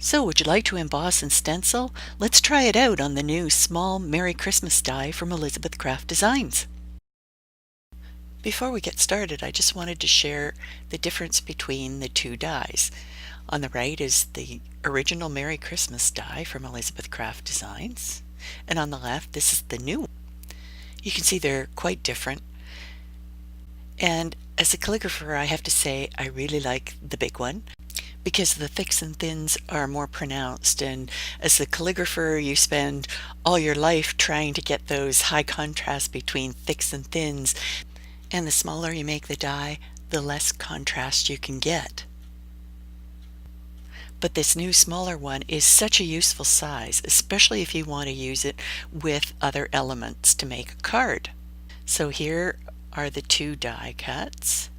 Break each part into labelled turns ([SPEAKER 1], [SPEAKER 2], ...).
[SPEAKER 1] So would you like to emboss and stencil? Let's try it out on the new small Merry Christmas die from Elizabeth Craft Designs. Before we get started, I just wanted to share the difference between the two dies. On the right is the original Merry Christmas die from Elizabeth Craft Designs, and on the left this is the new one. You can see they're quite different, and as a calligrapher I have to say I really like the big one, because the thicks and thins are more pronounced, and as a calligrapher you spend all your life trying to get those high contrasts between thicks and thins, and the smaller you make the die, the less contrast you can get. But this new smaller one is such a useful size, especially if you want to use it with other elements to make a card. So here are the two die cuts,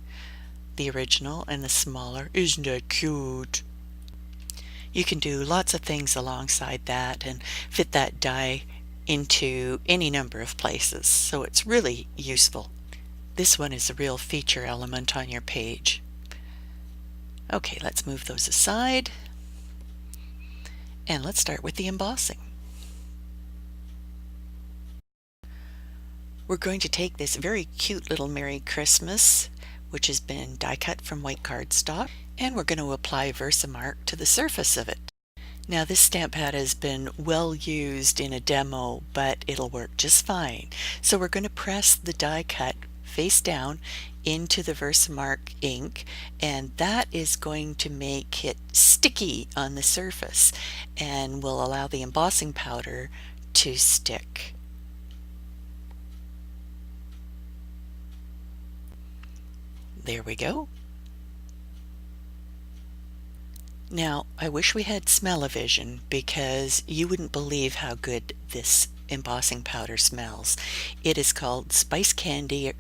[SPEAKER 1] the original and the smaller. Isn't that cute? You can do lots of things alongside that and fit that die into any number of places, so it's really useful. This one is a real feature element on your page. Okay, let's move those aside and let's start with the embossing. We're going to take this very cute little Merry Christmas, which has been die cut from white cardstock, and we're going to apply VersaMark to the surface of it. Now this stamp pad has been well used in a demo, but it'll work just fine. So we're going to press the die cut face down into the VersaMark ink, and that is going to make it sticky on the surface and will allow the embossing powder to stick. There we go. Now I wish we had smell-o-vision, because you wouldn't believe how good this embossing powder smells. It is called Spice Candy,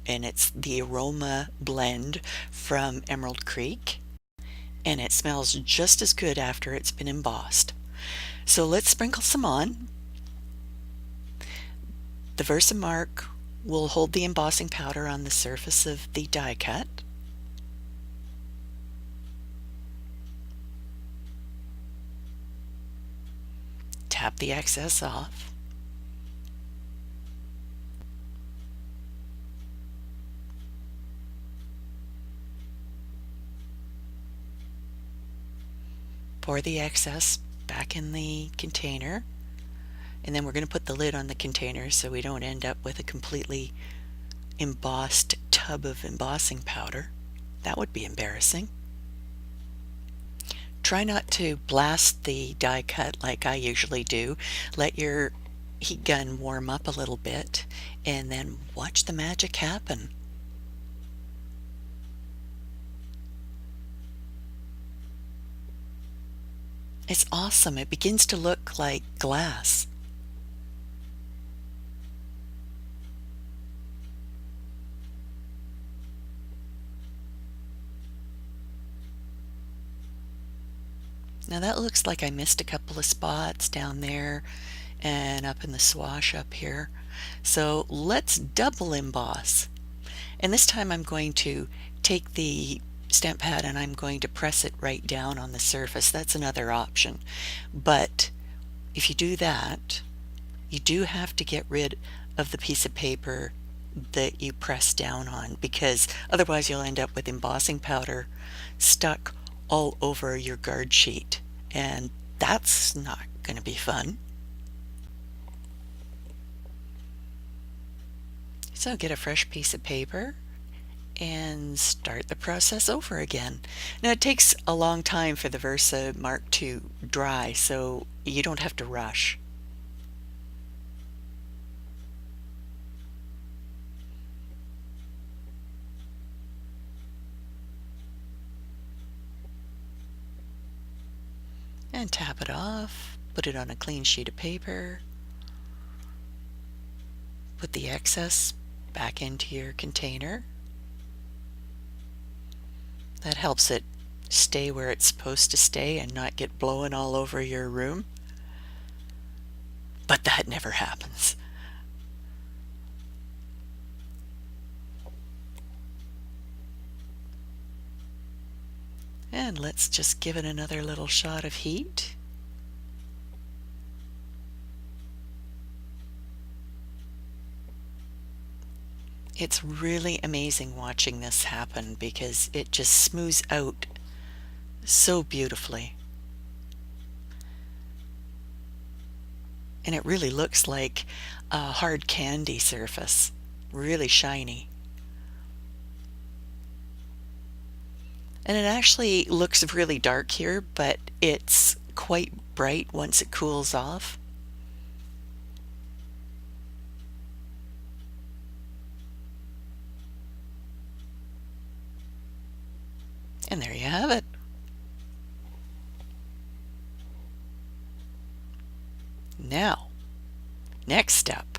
[SPEAKER 1] and it's the aroma blend from Emerald Creek, and it smells just as good after it's been embossed. So let's sprinkle some on. The VersaMark will hold the embossing powder on the surface of the die cut. Tap the excess off. Pour the excess back in the container, and then we're going to put the lid on the container so we don't end up with a completely embossed tub of embossing powder. That would be embarrassing. Try not to blast the die cut like I usually do. Let your heat gun warm up a little bit and then watch the magic happen. It's awesome. It begins to look like glass. Now that looks like I missed a couple of spots down there and up in the swash up here. So let's double emboss. And this time I'm going to take the stamp pad and I'm going to press it right down on the surface. That's another option. But if you do that, you do have to get rid of the piece of paper that you press down on, because otherwise you'll end up with embossing powder stuck all over your guard sheet, and that's not going to be fun. So get a fresh piece of paper and start the process over again. Now it takes a long time for the VersaMark to dry, so you don't have to rush. And tap it off, put it on a clean sheet of paper, put the excess back into your container. That helps it stay where it's supposed to stay and not get blown all over your room. But that never happens. And let's just give it another little shot of heat. It's really amazing watching this happen because it just smooths out so beautifully. And it really looks like a hard candy surface, really shiny. And it actually looks really dark here, but it's quite bright once it cools off. And there you have it. Now, next step.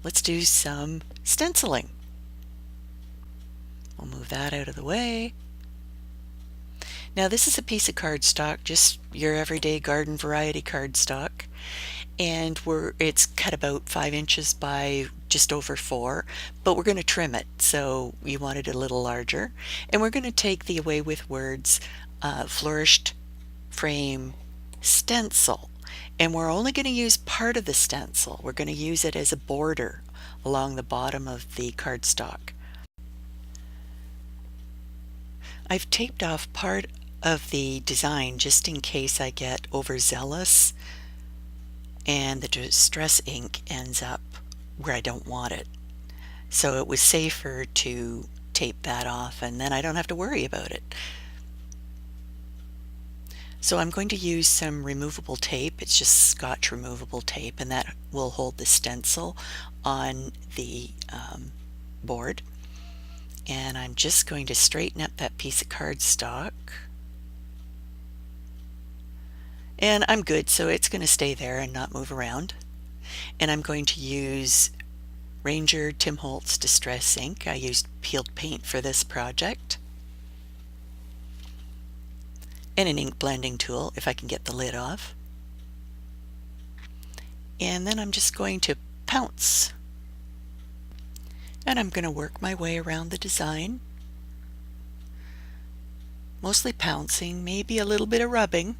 [SPEAKER 1] Let's do some stenciling. We'll move that out of the way. Now this is a piece of cardstock, just your everyday garden variety cardstock, and it's cut about 5 inches by just over 4, but we're going to trim it, so you want it a little larger. And we're going to take the Away with Words Flourished Frame stencil, and we're only going to use part of the stencil. We're going to use it as a border along the bottom of the cardstock. I've taped off part of the design just in case I get overzealous and the distress ink ends up where I don't want it. So it was safer to tape that off, and then I don't have to worry about it. So I'm going to use some removable tape. It's just Scotch removable tape, and that will hold the stencil on the board. And I'm just going to straighten up that piece of cardstock. And I'm good, so it's going to stay there and not move around. And I'm going to use Ranger Tim Holtz Distress Ink. I used peeled paint for this project. And an ink blending tool if I can get the lid off. And then I'm just going to pounce. And I'm going to work my way around the design. Mostly pouncing, maybe a little bit of rubbing.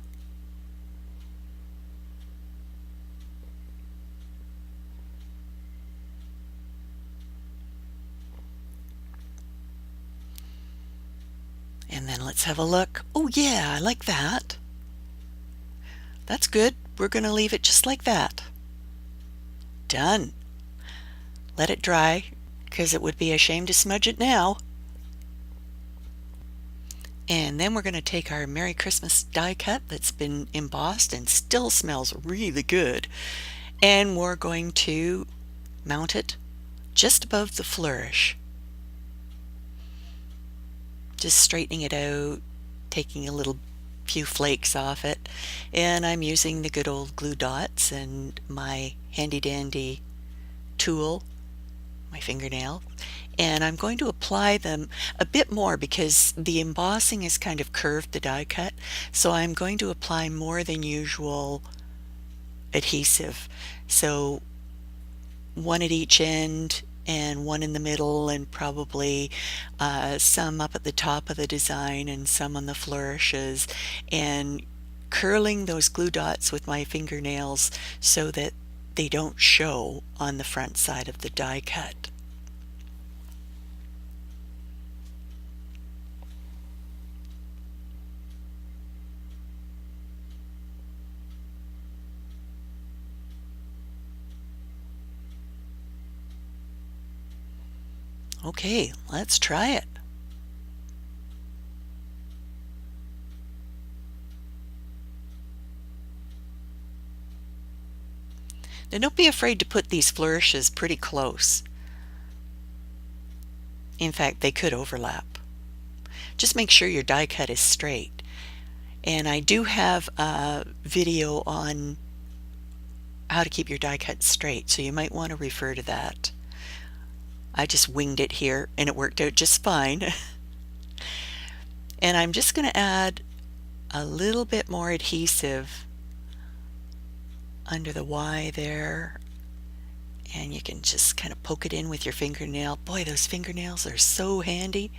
[SPEAKER 1] And then let's have a look. Oh yeah, I like that. That's good. We're going to leave it just like that. Done. Let it dry, because it would be a shame to smudge it now. And then we're going to take our Merry Christmas die cut that's been embossed and still smells really good, and we're going to mount it just above the flourish. Just straightening it out, taking a few flakes off it, and I'm using the good old glue dots and my handy dandy tool, my fingernail, and I'm going to apply them a bit more because the embossing is kind of curved the die cut, so I'm going to apply more than usual adhesive. So one at each end and one in the middle, and probably some up at the top of the design and some on the flourishes, and curling those glue dots with my fingernails so that they don't show on the front side of the die cut. Okay, let's try it. Now don't be afraid to put these flourishes pretty close. In fact, they could overlap. Just make sure your die cut is straight. And I do have a video on how to keep your die cut straight, so you might want to refer to that. I just winged it here and it worked out just fine. And I'm just going to add a little bit more adhesive under the Y there, and you can just kind of poke it in with your fingernail. Boy, those fingernails are so handy.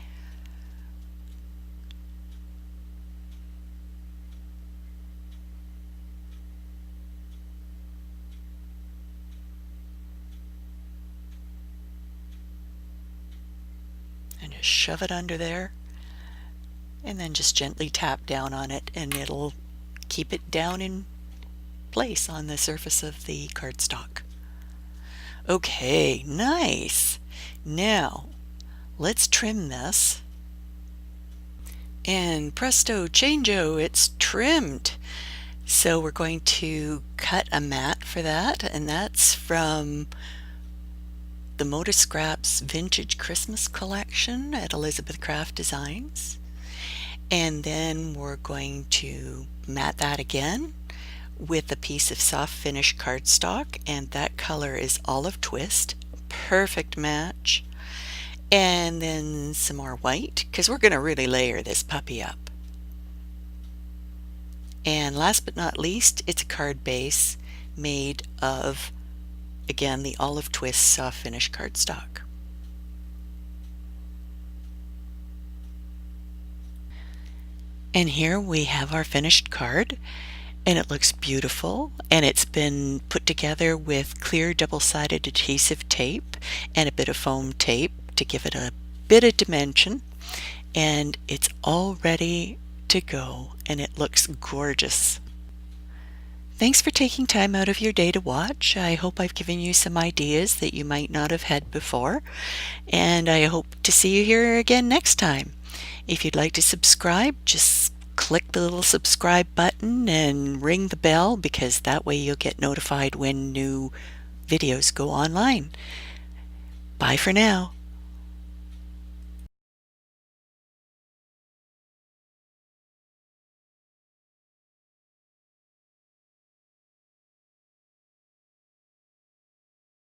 [SPEAKER 1] and just shove it under there, and then just gently tap down on it and it'll keep it down in place on the surface of the cardstock. Okay, nice. Now let's trim this, and presto changeo, it's trimmed. So we're going to cut a mat for that, and that's from the Moda Scraps Vintage Christmas Collection at Elizabeth Craft Designs. And then we're going to mat that again with a piece of soft finish cardstock, and that color is Olive Twist. Perfect match. And then some more white, because we're going to really layer this puppy up. And last but not least, it's a card base made of, again, the Olive Twist soft finish cardstock. And here we have our finished card, and it looks beautiful, and it's been put together with clear double-sided adhesive tape and a bit of foam tape to give it a bit of dimension, and it's all ready to go, and it looks gorgeous. Thanks for taking time out of your day to watch. I hope I've given you some ideas that you might not have had before, and I hope to see you here again next time. If you'd like to subscribe, just click the little subscribe button and ring the bell, because that way you'll get notified when new videos go online. Bye for now.